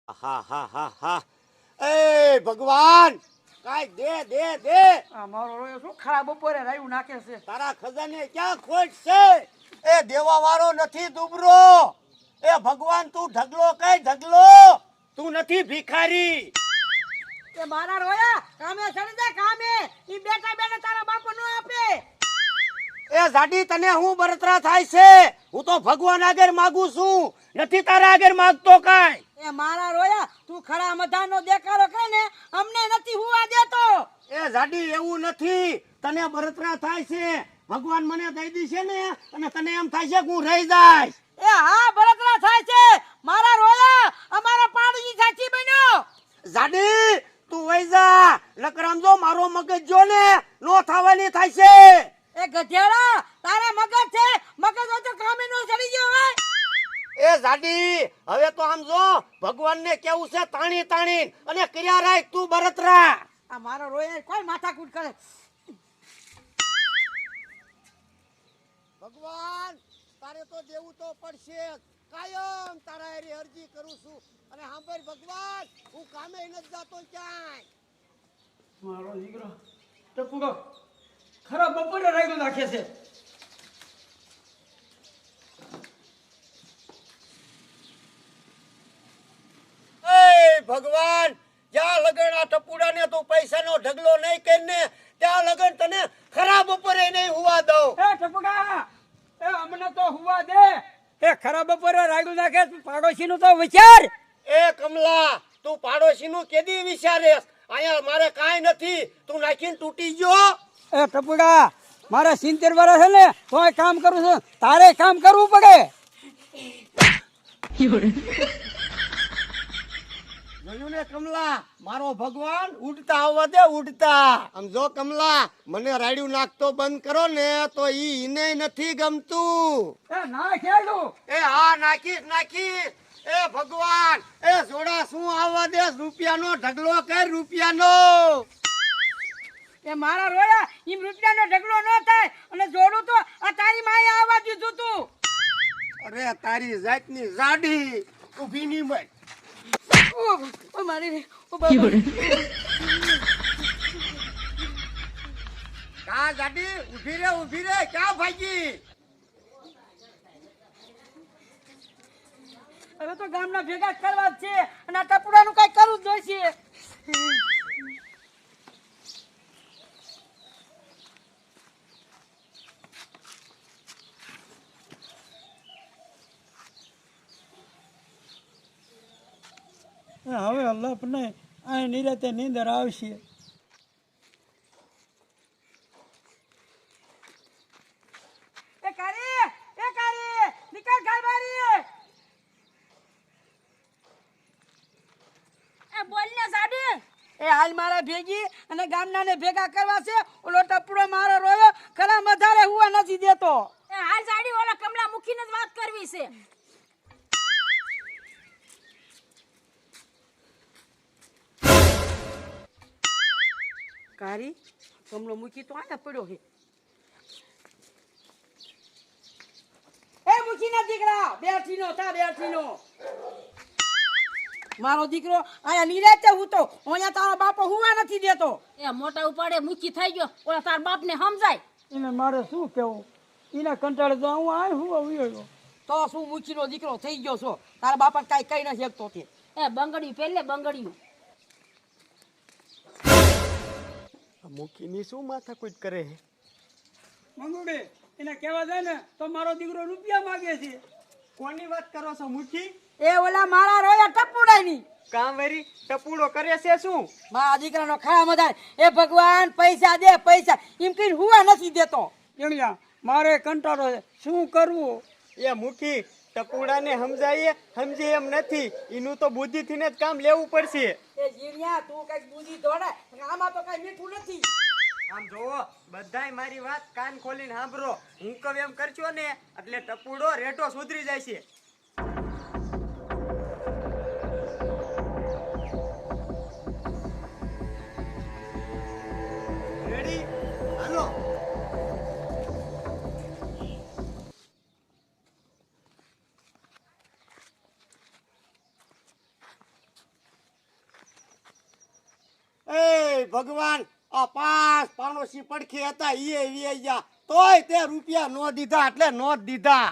હા હા હા હા એ ભગવાન કાઈ દે દે દે આ મારો રોયો શું ખરાબ બપોરે રાયું નાખે છે. તારા ખજાને ક્યાં ખોટ છે એ દેવા વાળો નથી દુબરો એ ભગવાન તું ઢગલો કઈ ઢગલો તું નથી ભિખારી એ મારા રોયા કામે ચડી જા કામે ઈ બેટા બેટા તારા બાપો નો આપે. એ જાડી તને હું બરતરા થાય છે હું તો ભગવાન આગળ માંગુ છું નથી તારા આગળ માંગતો કાઈ. એ મારા રોયા તું ખરા મધાનો દેખાડો કરે ને અમને નથી હુવા દેતો. એ જાડી એવું નથી તને બરતરા થાય છે ભગવાન મને દઈ દીશે ને અને તને એમ થાય છે કે હું રહી જાય. એ હા બળતરા થાય છે મારા રોયા અમારા પાડોશી સાચી બન્યો. જાડી તું વઈ જા નકરામ જો મારો મગજ જો ને નો થવાની થાય છે. એ ગધેડા તારા મગજ છે મગજ હોય તો કામે નો ચડી ગયો હોય. એ જાડી હવે તો આમ જો ભગવાનને કેવું છે તાણી તાણી અને કર્યા રાખ તું બરતરા. આ મારો રોયા કોઈ માથાકૂટ કરે. ભગવાન તારે તો દેવું તો પડશે કાયમ તારા એરી અરજી કરું છું અને સાંભળ ભગવાન હું કામે નથી જાતો ક્યાંય. મારો દીકરો ટપુડો ખરા બપોરે રાયું નાખે છે. એ ભગવાન જ્યાં લગન આ ટપુડાને તું પૈસાનો ઢગલો નહીં કરીને ત્યાં લગન તને ખરાબ બપોરે નહીં હુવા દઉં. એ ટપુડા એ અમને તો હુવા દે. એ ખરા બપોરે રાયું નાખે પાડોશી નું તો વિચાર. એ કમલા તું પાડોશીનું કેદી વિચારેસ અહીંયા મારે કાંઈ નથી તું નાખીને તૂટી ગયો. એ ટપુડા મારે 70 વર્ષ છે ને તોય કામ કરું છું તારે કામ કરવું પડે. જોયું ને કમલા મારો ભગવાન ઉડતા આવવા દે ઉડતા. આમ જો કમલા મને રાડ્યું નાખતો બંધ કરો ને તો ઈને નથી ગમતું. એ ના ખેડું એ હા નાખીશ નાખીશ. એ ભગવાન એ જોડા શું આવવા દે રૂપિયાનો ઢગલો કર રૂપિયાનો. એ મારા રોયા ઈમ રૂપિયાનો ઢગલો ન થાય અને જોડું તો આ તારી માએ આવવા દીધું તું. અરે તારી જાતની જાડી ઊભી ની મય. ઓ મારી ઓ બાબા કા જાડી ઊભી રે ક્યાં ભાગી. હવે તો ગામના ભેગા જ કરવા જ છે અને આ ટપુડાનું કઈ કરવું જ જોઈશે. હવે અલ્લાહને આ નિરાતે નીંદર આવશે. એ કારી નીકળ ઘર બારી. એ બોલ ને સાડી. એ હાલ મારા ભેગી અને ગામનાને ભેગા કરવા છે. ઓલો ટપડો મારો રોયો ખરા મધારે હુવા નથી દેતો. એ હાલ સાડી ઓલા કમલા મુખીને જ વાત કરવી છે. કારી કમલો મૂકી તો આને પડ્યો છે. એ મૂકીના દીકરા બેઠીનો મારો દીકરો આયા નિરાતે હૂતો અહીંયા તારા બાપો હુવા નથી દેતો. એ મોટા ઉપાડે મુખી થઈ ગયો ઓલા તાર બાપને સમજાય. એને મારે શું કેવું એના કંટાળે તો હું આ હુવા ઉયો તો શું મૂકીનો દીકરો થઈ ગયો છો તારા બાપા કાઈ કઈ ન શકતો તે. એ બંગડ્યું પેલે બંગડ્યું. મુખીની શું માથાકૂટ કરે છે. મંગુડે એને કહેવા જાય ને તો મારો દીકરો રૂપિયા માંગે છે. કોની વાત કરો છો મુખી. એ ઓલા મારા રોયા ટપુડાની કામ વેરી ટપુડો કરે છે શું. મારા દીકરાનો ખરા મદાર એ ભગવાન પૈસા દે પૈસા એમ કઈ હુવા નથી દેતો. એણિયા મારે કંટાળો છે શું કરવું. એ મુખી ટપુડાને સમજાય સમજે એમ નથી એનું તો બુદ્ધિથી ને જ કામ લેવું પડશે. એ જીણિયા તું કઈક બુદ્ધિ દોડે આમાં તો કઈ મીઠું નથી. આમ જોવો બધાય મારી વાત કાન ખોલીને સાંભળો હું કહું એમ કરજો ને એટલે ટપુડો રેટો સુધરી જાય છે. રેડી હાલો. ભગવાન આ 5 પાડોશી પડખે હતા ઈએ વી ગયા તોય તે રૂપિયા નો દીધા એટલે નો જ દીધા.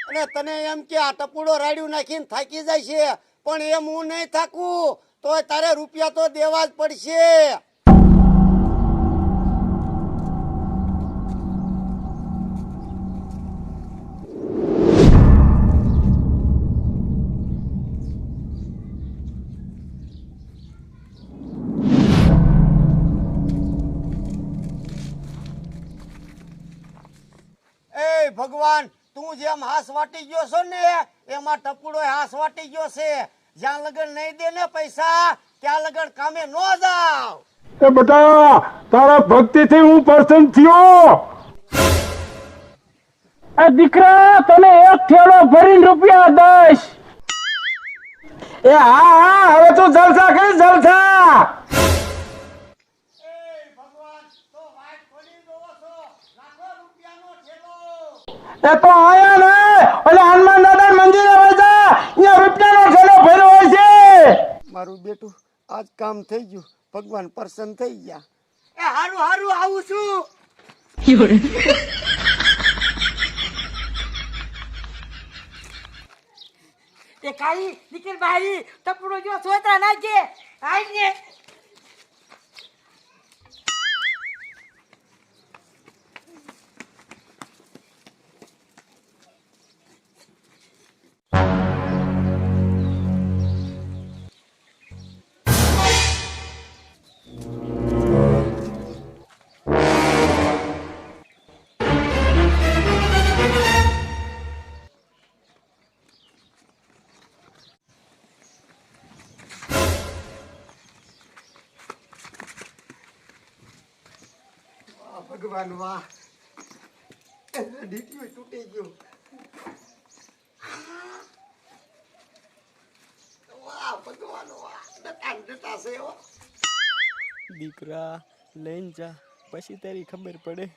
અને તને એમ કે આ ટપુડો રાડ્યું નાખીને થાકી જાય છે, પણ એમ હું નહીં થાકું, તોય તારે રૂપિયા તો દેવા જ પડશે. એ ભગવાન, તું જેમ હાસ વાટી ગયો છો ને એમાં ટપુડો હાસ વાટી ગયો છે. જ્યાં લગન નહીં દે ને પૈસા ત્યાં લગન કામે નો જાવ. એ બેટા તારા ભક્તિથી હું પ્રસન્ન થયો. એ દીકરા તને એક થેલો ભરીને રૂપિયા દઈશ. એ હા હા હવે તું જલસા કરી જલસા. એ ભગવાન, તો વાટ ખોલી દો છો, લાખો રૂપિયાનો થેલો. એ તો આયા ને ઓલે હનુમાન દાદા મંદિરે વઈ જા, અહીંયા રૂપિયાનો થેલો ભર્યો હોય છે. મારું બેટું આજ કામ થઈ ગયું, ભગવાન પ્રસન્ન થઈ ગયા. એ હારું હારું આવું છું. એ કાઈ નીકળ બહારી ટપડો જો સોતરા નાખજે આઈ ને ભગવાન વાહ, ડીટીઓ તૂટી ગયો. વાહ ભગવાન વાહ, ડટા છે હો. દીકરા લઈને જા, પછી તારી ખબર પડે.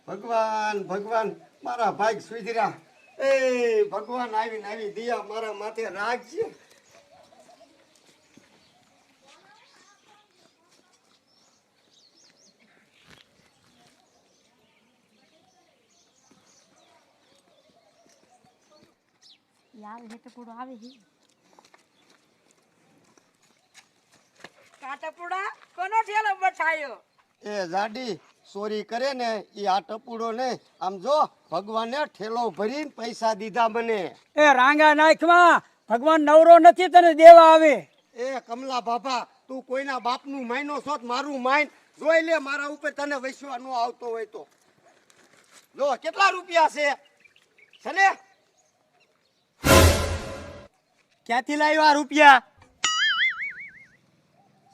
ભગવાન ભગવાન, મારા ભાગ સુધર્યા. એ ભગવાન આવીને આવી દિયા મારા માથે રાખજે. આવે છે ટપુડો આવે છે. કા ટપડા કોનો ઠેલો બઠાયો? એ જાડી ચોરી કરે ને એ આ ટપુડો ને આમ જો ભગવાને ઠેલો ભરીને પૈસા દીધા મને. એ રાંગા નાખમાં ભગવાન નવરો નથી તને દેવા આવે. એ કમલા બાપા, તું કોઈના બાપનું માયનો છો તો મારું માઈન જોઈ લે, મારા ઉપર તને વિશ્વાસ નો આવતો હોય તો. જો કેટલા રૂપિયા છે છલે? ક્યાંથી લાવ્યો આ રૂપિયા?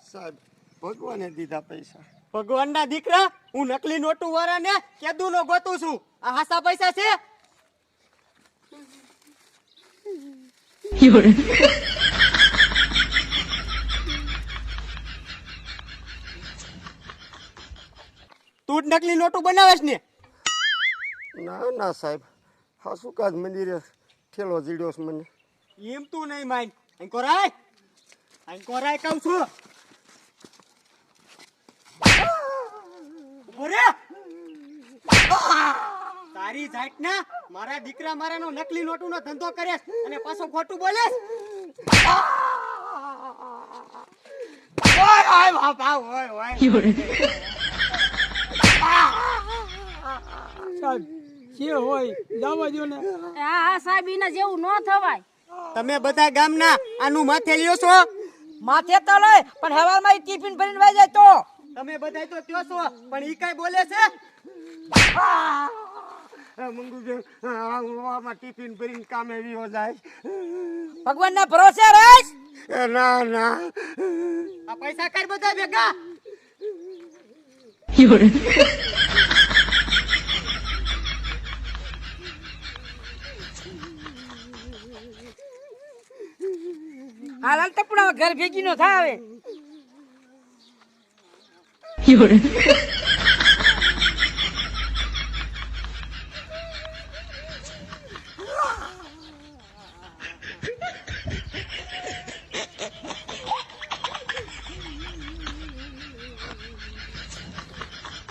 સાહેબ ભગવાને દીધા પૈસા. ભગવાનના દીકરા, હું નકલી નોટું વાળાને કેદુ નો ગોતું છું. આ હાસા પૈસા છે? તું જ નકલી નોટું બનાવેશ ને? ના ના સાહેબ, હાસુકાજ મંદિરે ઠેલો જીડ્યો છે મને. એમ તું નહીં માન. અહીં કોરાય કહું છું. ઉભો રે. તારી જાત ના મારા દીકરા મારાનો નકલી નોટું નો ધંધો કરે અને પાછો ખોટું બોલે. ઓય ઓય બાપા ઓય ઓય. જે હોય જવા દો ને. હા સાહેબ, એના જેવું ન થવાય. તમે બધા ગામના આનું માથે લ્યો છો? માથે તો લય પણ હવારમાં ટિફિન ભરીને વઈ જાય તો. તમે બધા તો ત્યો છો, પણ ઈ કઈ બોલે છે? મંગુબેન, આમાં ટિફિન ભરીને કામે વિયો જાય. ભગવાનના ભરોસે રહીશ. એ ના ના, આ પૈસા કર બધા ભેગા. હાલ ટપડા ઘર ભેગી નો થાય હવે.